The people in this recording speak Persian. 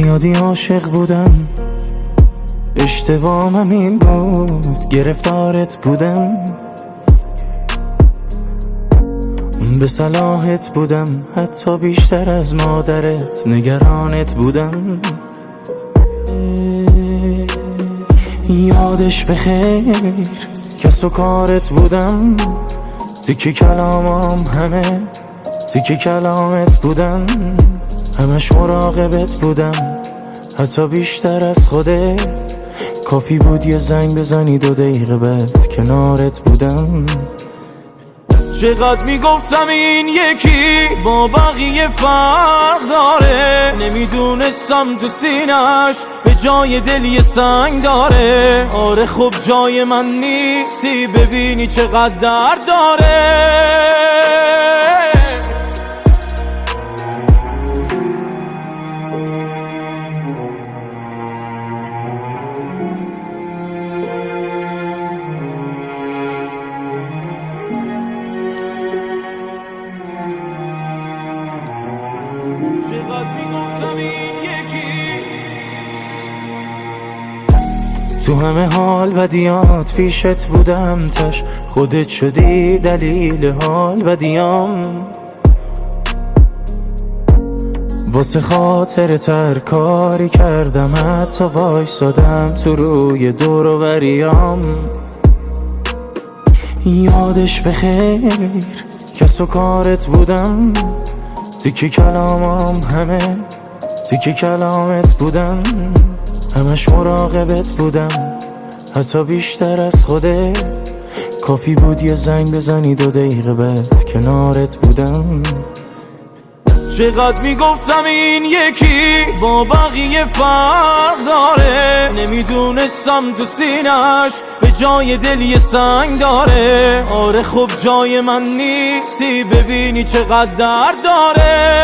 زیادی عاشق بودم، اشتباهم این بود گرفتارت بودم، به صلاحت بودم، حتی بیشتر از مادرت نگرانت بودم. یادش بخیر کس و کارت بودم، تیکی کلامم همه تیکی کلامت بودم، همش مراقبت بودم، حتی بیشتر از خودت. کافی بود یه زنگ بزنی 2 دقیقه بعد کنارت بودم. چقدر میگفتم این یکی با بقیه فرق داره، نمیدونستم تو سینش به جای دل یه سنگ داره. آره خب جای من نیستی، ببینی چقدر درد داره. چقدر میگفتم این یکی تو همه حال بدیات پیشت بودم، تش خودت شدی دلیل حال بدیام. واسه خاطرت هر کاری کردم، حتی وایسادم تو روی دور و بریام. یادش بخیر کس و کارت بودم، تیکی کلامم همه تیکی کلامت بودم، همش مراقبت بودم، حتی بیشتر از خودت. کافی بود یه زنگ بزنی 2 دقیقه بعد کنارت بودم. چقدر میگفتم این یکی با بقیه فرق داره، نمیدونستم تو سینش به جای دل یه سنگ داره. آره خب جای من نیستی، ببینی چقدر درد داره.